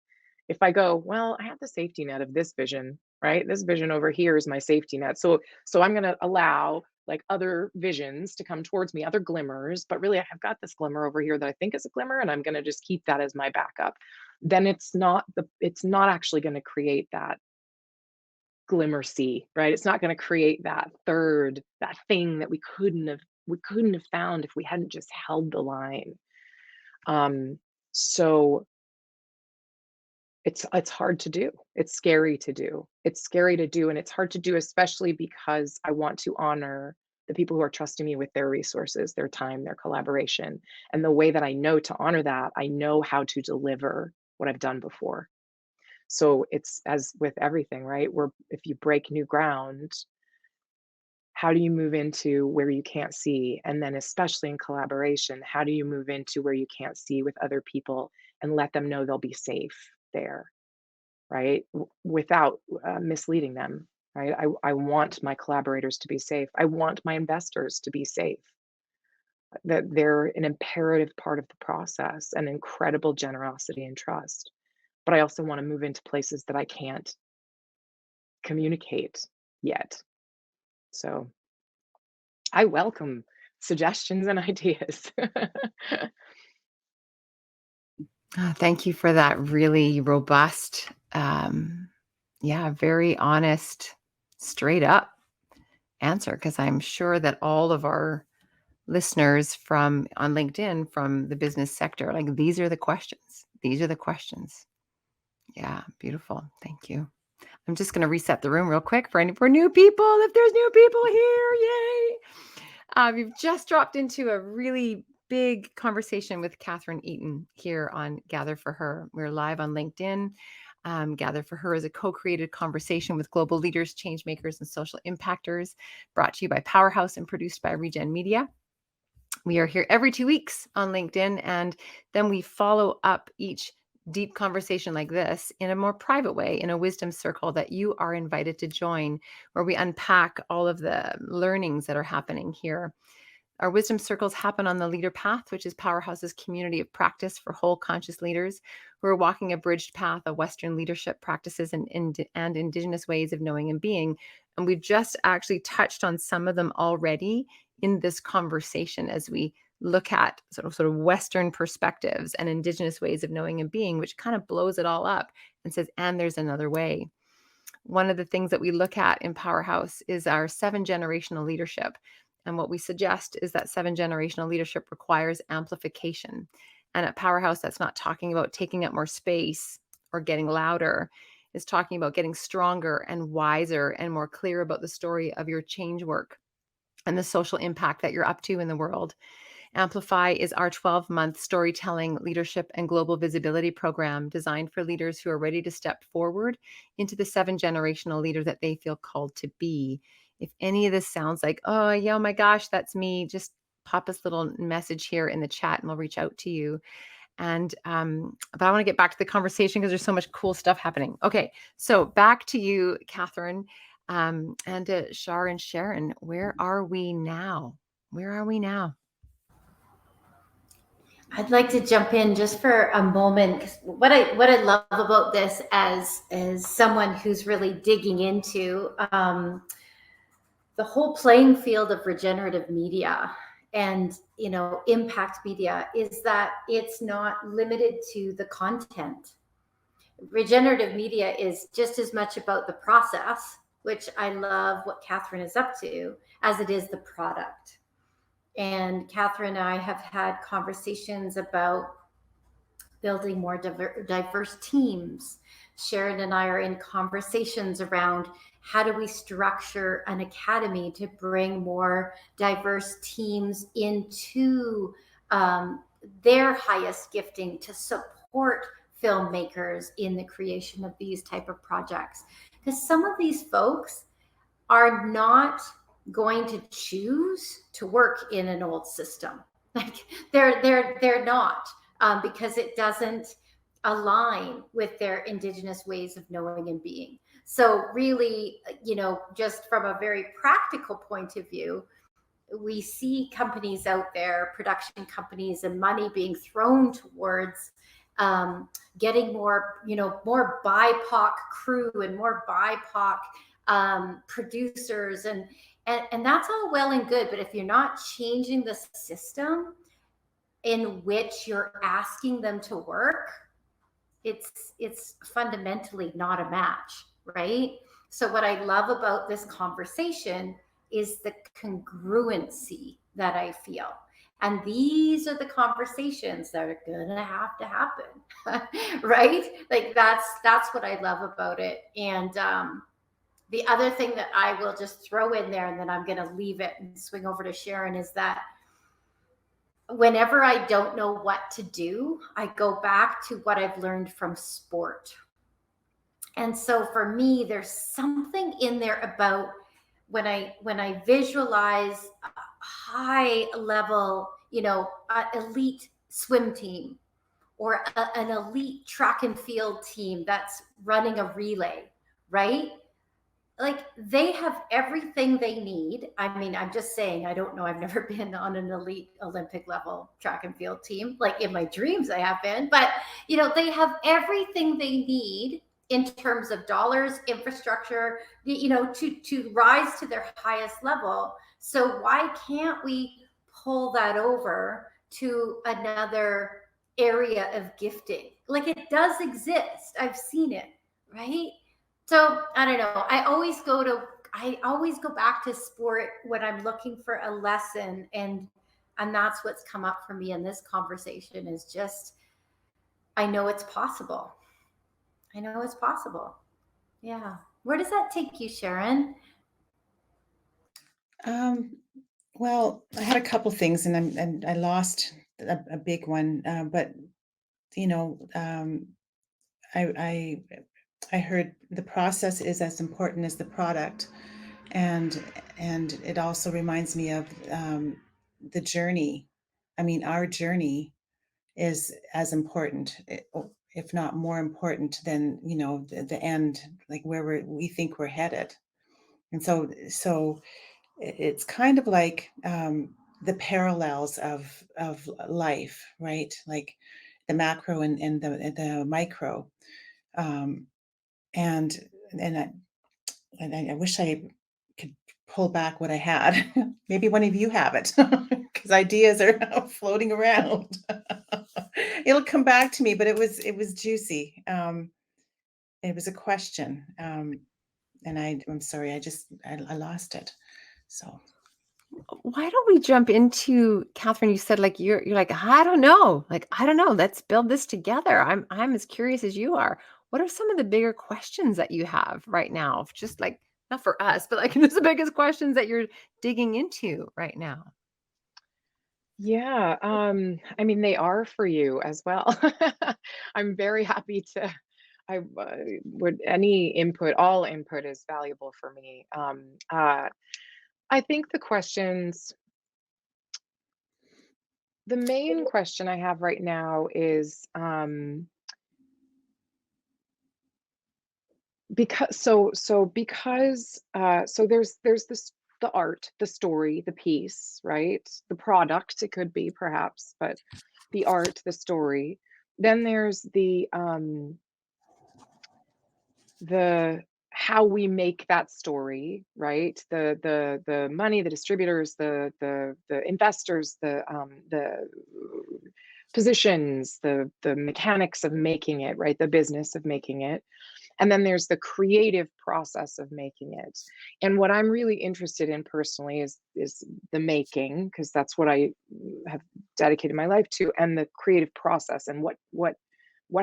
If I go, well, I have the safety net of this vision, right? This vision over here is my safety net. So I'm going to allow like other visions to come towards me, other glimmers, but really I have got this glimmer over here that I think is a glimmer, and I'm going to just keep that as my backup. Then it's not actually going to create that glimmer sea, right? It's not going to create that thing that we couldn't have found if we hadn't just held the line. So it's hard to do. It's scary to do. It's scary to do, and it's hard to do, especially because I want to honor the people who are trusting me with their resources, their time, their collaboration. And the way that I know to honor that, I know how to deliver what I've done before. So it's as with everything, right? Where if you break new ground, how do you move into where you can't see? And then, especially in collaboration, how do you move into where you can't see with other people and let them know they'll be safe there, right? Without misleading them, right? I want my collaborators to be safe. I want my investors to be safe, that they're an imperative part of the process and incredible generosity and trust. But I also want to move into places that I can't communicate yet. So I welcome suggestions and ideas. Thank you for that really robust, very honest, straight up answer. Because I'm sure that all of our listeners from on LinkedIn from the business sector, like these are the questions. These are the questions. Yeah, beautiful. Thank you. I'm just going to reset the room real quick for new people. If there's new people here, yay! You've just dropped into a really big conversation with Catherine Eaton here on Gather for Her. We're live on LinkedIn. Gather for Her is a co-created conversation with global leaders, change makers, and social impactors, brought to you by Powerhouse and produced by Regen Media. We are here every 2 weeks on LinkedIn, and then we follow up each deep conversation like this in a more private way, in a wisdom circle that you are invited to join, where we unpack all of the learnings that are happening here. Our wisdom circles happen on the Leader Path, which is Powerhouse's community of practice for whole conscious leaders who are walking a bridged path of Western leadership practices and Indigenous ways of knowing and being. And we've just actually touched on some of them already in this conversation as we look at sort of Western perspectives and Indigenous ways of knowing and being, which kind of blows it all up and says, and there's another way. One of the things that we look at in Powerhouse is our 7-generational leadership. And what we suggest is that 7-generational leadership requires amplification. And at Powerhouse, that's not talking about taking up more space or getting louder. It's talking about getting stronger and wiser and more clear about the story of your change work and the social impact that you're up to in the world. Amplify is our 12-month storytelling, leadership, and global visibility program designed for leaders who are ready to step forward into the 7-generational leader that they feel called to be. If any of this sounds like, oh, yeah, oh my gosh, that's me, just pop us a little message here in the chat and we'll reach out to you. And but I want to get back to the conversation because there's so much cool stuff happening. Okay, so back to you, Catherine, and to Shar and Sharon. Where are we now? Where are we now? I'd like to jump in just for a moment, because what I love about this as someone who's really digging into the whole playing field of regenerative media and impact media is that it's not limited to the content. Regenerative media is just as much about the process, which I love what Catherine is up to, as it is the product. And Catherine and I have had conversations about building more diverse teams. Sharon and I are in conversations around how do we structure an academy to bring more diverse teams into their highest gifting to support filmmakers in the creation of these type of projects. Because some of these folks are not going to choose to work in an old system. Like they're not, because it doesn't align with their Indigenous ways of knowing and being. So really, just from a very practical point of view, we see companies out there, production companies, and money being thrown towards getting more BIPOC crew and more BIPOC producers, and that's all well and good. But if you're not changing the system in which you're asking them to work, it's fundamentally not a match, right? So what I love about this conversation is the congruency that I feel. And these are the conversations that are gonna have to happen, right? Like that's what I love about it. And the other thing that I will just throw in there, and then I'm gonna leave it and swing over to Sharon, is that whenever I don't know what to do, I go back to what I've learned from sport. And so for me, there's something in there about when I visualize a high level, elite swim team, or an elite track and field team that's running a relay, right? Like, they have everything they need. I mean, I'm just saying, I don't know. I've never been on an elite Olympic level track and field team. Like, in my dreams, I have been, but they have everything they need in terms of dollars, infrastructure, to rise to their highest level. So why can't we pull that over to another area of gifting? Like, it does exist. I've seen it, right? So I don't know. I always go back to sport when I'm looking for a lesson, and that's what's come up for me in this conversation is just, I know it's possible. I know it's possible. Yeah. Where does that take you, Sharon? Um, well, I had a couple things, and I lost a big one. But you know, I, I I heard the process is as important as the product, and it also reminds me of the journey. I mean, our journey is as important, if not more important than the end, like where we think we're headed. And so it's kind of like the parallels of life, right? Like the macro and the micro. Um, and and I, I wish I could pull back what I had. Maybe one of you have it, because ideas are floating around. It'll come back to me, but it was juicy. It was a question, and I'm sorry, I lost it. So Why don't we jump into Catherine? You said like you're like, I don't know. Like, I don't know. Let's build this together. I'm as curious as you are. What are some of the bigger questions that you have right now? Just like not for us, but like just the biggest questions that you're digging into right now. Yeah, I mean, they are for you as well. I'm very happy to. I would any input, all input is valuable for me. I think the main question I have right now is because there's this the art, the story, the piece, right? The product, it could be perhaps, but the art, the story. Then there's the how we make that story, right? The money, the distributors, the investors, the positions, the mechanics of making it, right? The business of making it. And then there's the creative process of making it. And what I'm really interested in personally is the making, because that's what I have dedicated my life to, and the creative process and what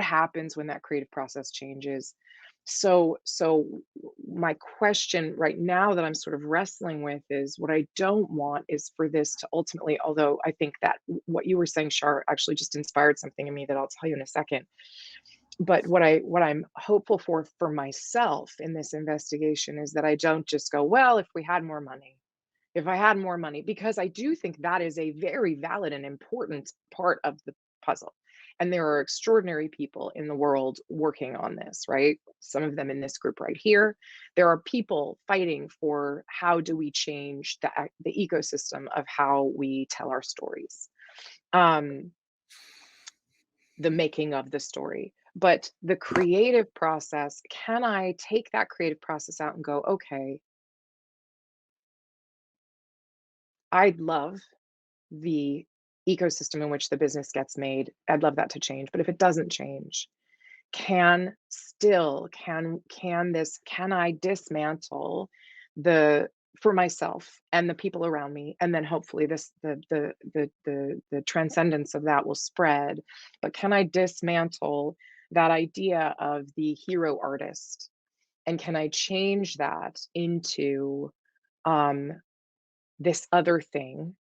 happens when that creative process changes. So my question right now that I'm sort of wrestling with is, what I don't want is for this to ultimately, although I think that what you were saying, Shar, actually just inspired something in me that I'll tell you in a second. But what I'm hopeful for myself in this investigation is that I don't just go, well, if we had more money, if I had more money, because I do think that is a very valid and important part of the puzzle. And there are extraordinary people in the world working on this, right? Some of them in this group right here. There are people fighting for how do we change the ecosystem of how we tell our stories. Um, the making of the story. But the creative process, can I take that creative process out and go, okay, I'd love the ecosystem in which the business gets made. I'd love that to change. But if it doesn't change, can I dismantle the for myself and the people around me, and then hopefully this the transcendence of that will spread. But can I dismantle that idea of the hero artist, and can I change that into um this other thing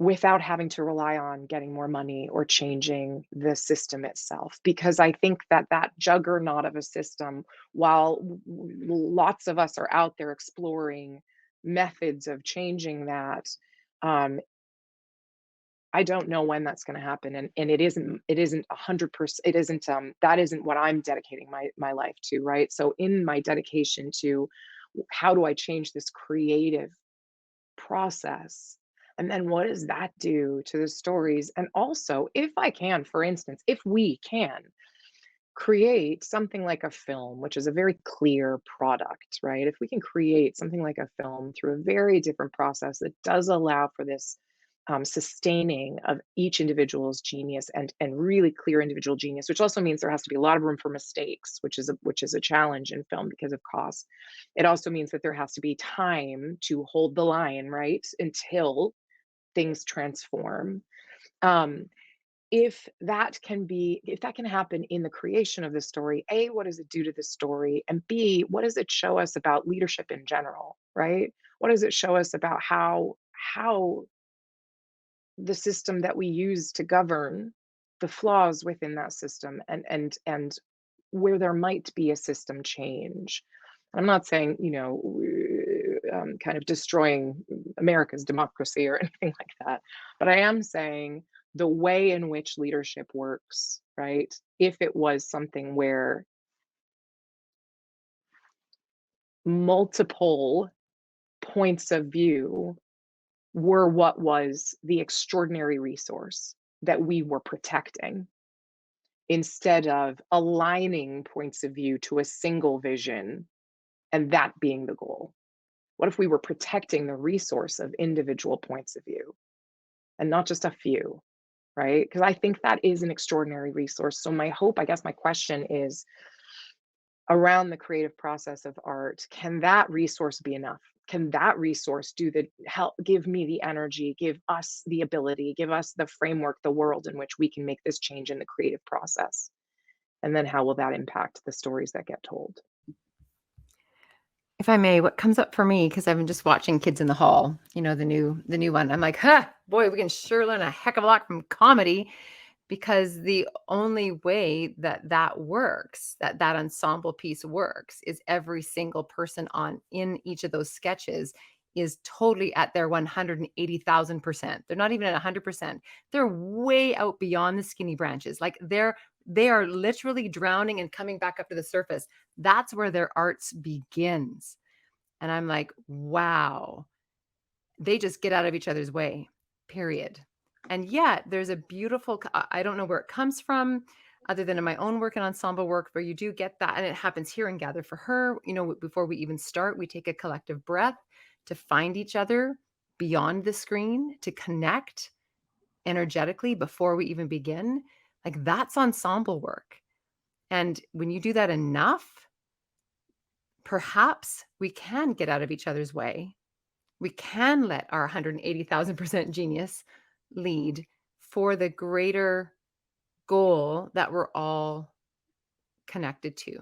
without having to rely on getting more money or changing the system itself. Because I think that that juggernaut of a system, while lots of us are out there exploring methods of changing that, um, I don't know when that's going to happen, and it isn't 100%. It isn't that isn't what I'm dedicating my life to, right? So in my dedication to how do I change this creative process, and then what does that do to the stories? And also, if I can, for instance, if we can create something like a film, which is a very clear product, right? If we can create something like a film through a very different process that does allow for this sustaining of each individual's genius and really clear individual genius, which also means there has to be a lot of room for mistakes, which is a challenge in film because of cost. It also means that there has to be time to hold the line, right, until things transform. Um, if that can happen in the creation of the story, A, what does it do to the story? And B, what does it show us about leadership in general, right? What does it show us about how the system that we use to govern, the flaws within that system, and where there might be a system change? I'm not saying, kind of destroying America's democracy or anything like that, but I am saying the way in which leadership works, right? If it was something where multiple points of view were what was the extraordinary resource that we were protecting, instead of aligning points of view to a single vision and that being the goal. What if we were protecting the resource of individual points of view and not just a few, right? Because I think that is an extraordinary resource. So my hope, I guess my question is, around the creative process of art, can that resource be enough? Can that resource do the help, give me the energy, give us the ability, give us the framework, the world in which we can make this change in the creative process? And then how will that impact the stories that get told? If I may, what comes up for me, because I've been just watching Kids in the Hall, the new one. I'm like, boy, we can sure learn a heck of a lot from comedy, because the only way that works, that ensemble piece works, is every single person on in each of those sketches is totally at their 180,000%. They're not even at 100%. They're way out beyond the skinny branches. Like they are literally drowning and coming back up to the surface. That's where their arts begins. And I'm like, wow, they just get out of each other's way, period. And yet there's a beautiful, I don't know where it comes from, other than in my own work and ensemble work, where you do get that. And it happens here in Gather for Her. Before we even start, we take a collective breath to find each other beyond the screen, to connect energetically before we even begin. Like, that's ensemble work. And when you do that enough, perhaps we can get out of each other's way. We can let our 180,000% genius lead for the greater goal that we're all connected to.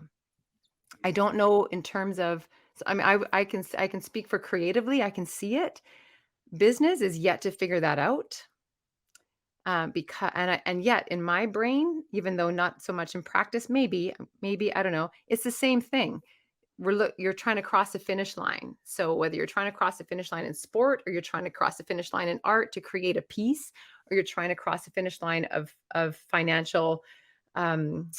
I don't know in terms of, so, I mean, I can speak for creatively. I can see it. Business is yet to figure that out. Because and yet in my brain, even though not so much in practice, maybe I don't know, it's the same thing. You're trying to cross the finish line. So whether you're trying to cross the finish line in sport, or you're trying to cross the finish line in art to create a piece, or you're trying to cross the finish line of financial um,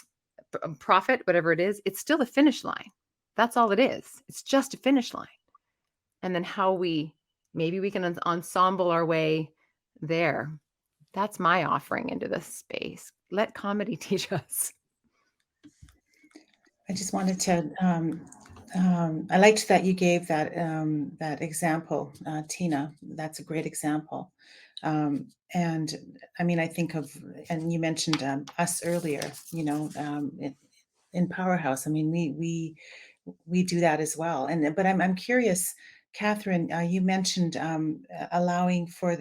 profit, whatever it is, it's still a finish line. That's all it is. It's just a finish line. And then maybe we can ensemble our way there. That's my offering into this space. Let comedy teach us. I just wanted to. I liked that you gave that example, Tina. That's a great example. And I mean, I think of, and you mentioned us earlier. In Powerhouse. I mean, we do that as well. But I'm curious, Catherine. You mentioned allowing for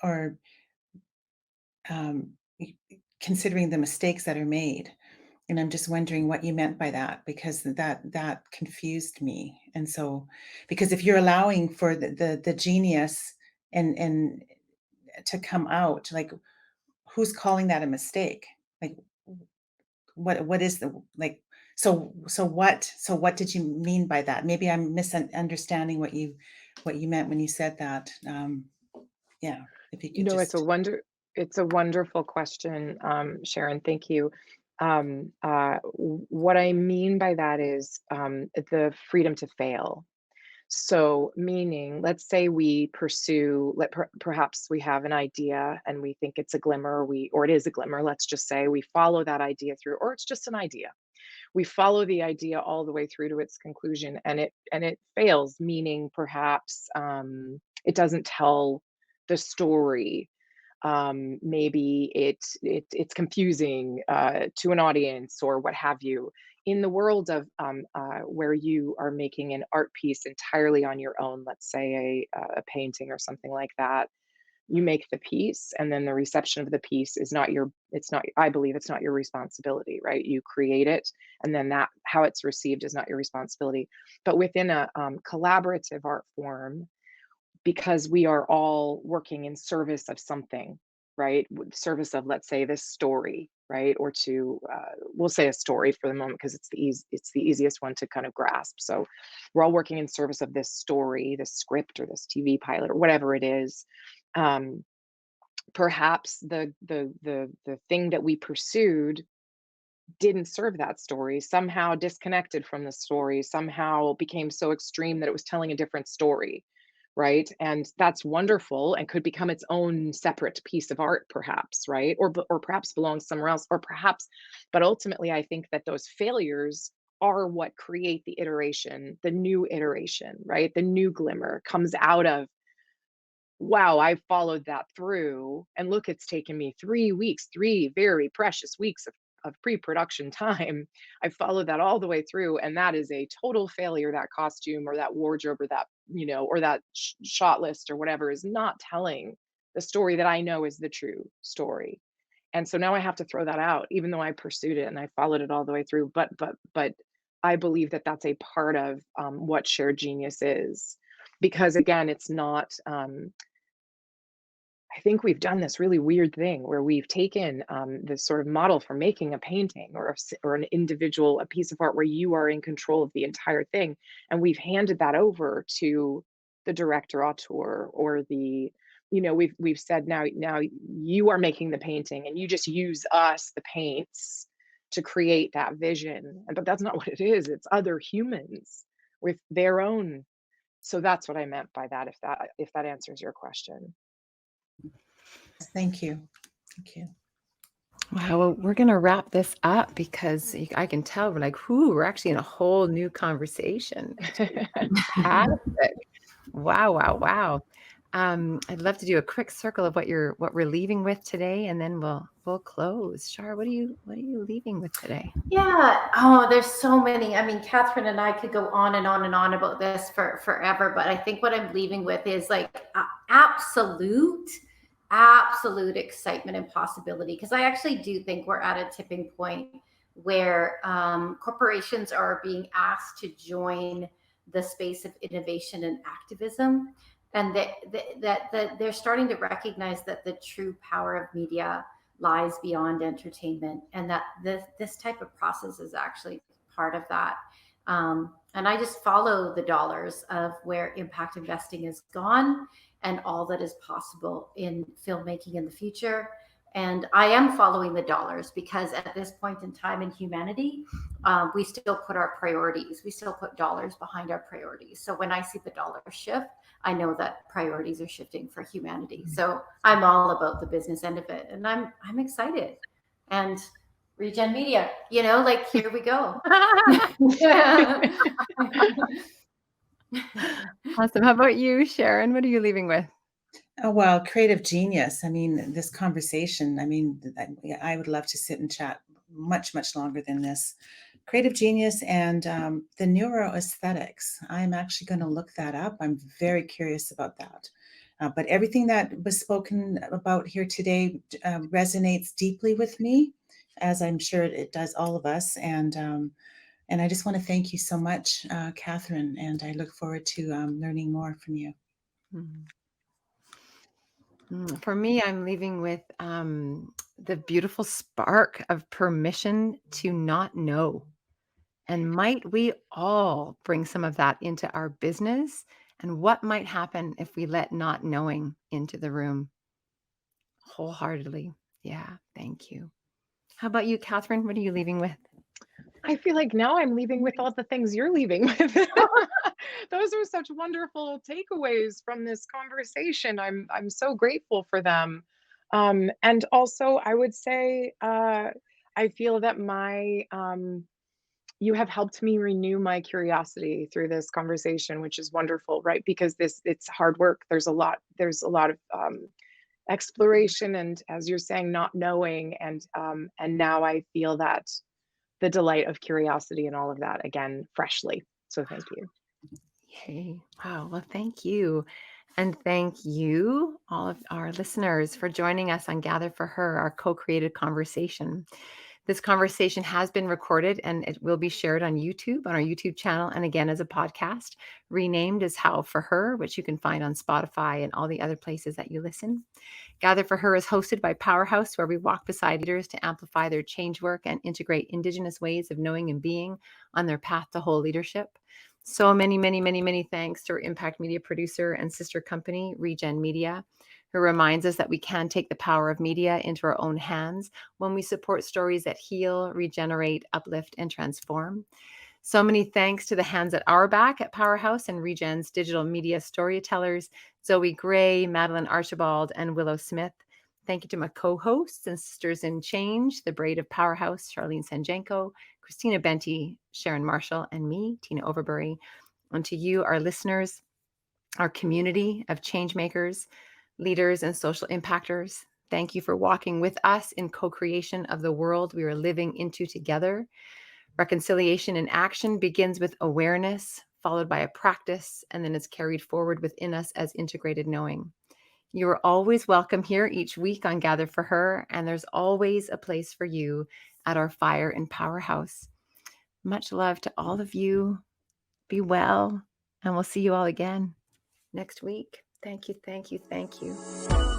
or um, considering the mistakes that are made. And I'm just wondering what you meant by that, because that confused me. And so, because if you're allowing for the genius and to come out, like, who's calling that a mistake? Like, what is the, like, so what did you mean by that? Maybe I'm misunderstanding what you meant when you said that. Yeah, if you could No, just. it's a wonderful question, Sharon. Thank you. What I mean by that is the freedom to fail. So, meaning, let's say we pursue, perhaps we have an idea and we think it's a glimmer, or it is a glimmer. Let's just say we follow that idea through, or it's just an idea. We follow the idea all the way through to its conclusion, and it fails. Meaning, perhaps it doesn't tell the story. Maybe it's confusing to an audience or what have you. In the world of where you are making an art piece entirely on your own, let's say a painting or something like that, you make the piece, and then the reception of the piece is not your, it's not, I believe it's not your responsibility, right? You create it, and then that, how it's received is not your responsibility. But within a collaborative art form, because we are all working in service of something, right? Service of, let's say, this story, right? Or to, we'll say a story for the moment because it's the easiest one to kind of grasp. So we're all working in service of this story, this script, or this TV pilot, or whatever it is. Um, Perhaps the thing that we pursued didn't serve that story, somehow disconnected from the story, somehow became so extreme that it was telling a different story, right? And that's wonderful and could become its own separate piece of art, perhaps, right? Or perhaps belongs somewhere else, or perhaps, but ultimately, I think that those failures are what create the iteration, the new iteration, right? The new glimmer comes out of, wow, I followed that through. And look, it's taken me 3 weeks, 3 very precious weeks of pre-production time. I followed that all the way through. And that is a total failure. That costume or that wardrobe or that, or that shot list or whatever is not telling the story that I know is the true story. And so now I have to throw that out, even though I pursued it and I followed it all the way through. But I believe that that's a part of what shared genius is, because again, it's not. I think we've done this really weird thing where we've taken this sort of model for making a painting or or an individual, a piece of art where you are in control of the entire thing, and we've handed that over to the director auteur or the, we've said, now you are making the painting and you just use us, the paints, to create that vision. But that's not what it is. It's other humans with their own. So that's what I meant by that. If that answers your question. Thank you. Thank you. Wow, well, we're going to wrap this up because I can tell we're like, we're actually in a whole new conversation. Fantastic. Wow, wow, wow. I'd love to do a quick circle of what we're leaving with today, and then we'll close. Shar, what are you leaving with today? Yeah. Oh, there's so many. I mean, Catherine and I could go on and on and on about this for forever, but I think what I'm leaving with is like absolute excitement and possibility. Because I actually do think we're at a tipping point where corporations are being asked to join the space of innovation and activism, and that they're starting to recognize that the true power of media lies beyond entertainment, and that this type of process is actually part of that. And I just follow the dollars of where impact investing is gone and all that is possible in filmmaking in the future. And I am following the dollars because at this point in time in humanity, we still put our priorities, we still put dollars behind our priorities. So when I see the dollar shift, I know that priorities are shifting for humanity. So I'm all about the business end of it, and I'm excited. And Regen Media, like, here we go. Awesome. How about you, Sharon? What are you leaving with? Oh, well, creative genius. I mean, this conversation, I mean, I would love to sit and chat much, much longer than this. Creative genius and the neuroaesthetics. I'm actually going to look that up. I'm very curious about that. But everything that was spoken about here today resonates deeply with me, as I'm sure it does all of us. And I just want to thank you so much, Catherine, and I look forward to learning more from you. Mm-hmm. For me, I'm leaving with the beautiful spark of permission to not know. And might we all bring some of that into our business? And what might happen if we let not knowing into the room wholeheartily? Yeah, thank you. How about you, Catherine? What are you leaving with? I feel like now I'm leaving with all the things you're leaving with. Those are such wonderful takeaways from this conversation. I'm so grateful for them. And also, I would say I feel that my you have helped me renew my curiosity through this conversation, which is wonderful, right? Because it's hard work. There's a lot of exploration, and as you're saying, not knowing, and now I feel that the delight of curiosity and all of that again freshly. So thank you. Yay. Wow. Well, thank you. And thank you, all of our listeners, for joining us on Gather for Her, our co created conversation. This conversation has been recorded and it will be shared on YouTube, on our YouTube channel, and again as a podcast, renamed as How for Her, which you can find on Spotify and all the other places that you listen. Gather for Her is hosted by Powerhouse, where we walk beside leaders to amplify their change work and integrate Indigenous ways of knowing and being on their path to whole leadership. So many, many, many, many thanks to our impact media producer and sister company, Regen Media, who reminds us that we can take the power of media into our own hands when we support stories that heal, regenerate, uplift, and transform. So many thanks to the hands at our back at Powerhouse and Regen's digital media storytellers, Zoe Gray, Madeline Archibald, and Willow Smith. Thank you to my co-hosts and sisters in change, the Braid of Powerhouse, Charlene Sanjenko, Christina Benty, Sharon Marshall, and me, Tina Overbury. And to you, our listeners, our community of change makers, leaders, and social impactors, thank you for walking with us in co-creation of the world we are living into together. Reconciliation in action begins with awareness, followed by a practice, and then is carried forward within us as integrated knowing. You are always welcome here each week on Gather for Her, and there's always a place for you at our Fire and Powerhouse. Much love to all of you. Be well, and we'll see you all again next week. Thank you, thank you, thank you.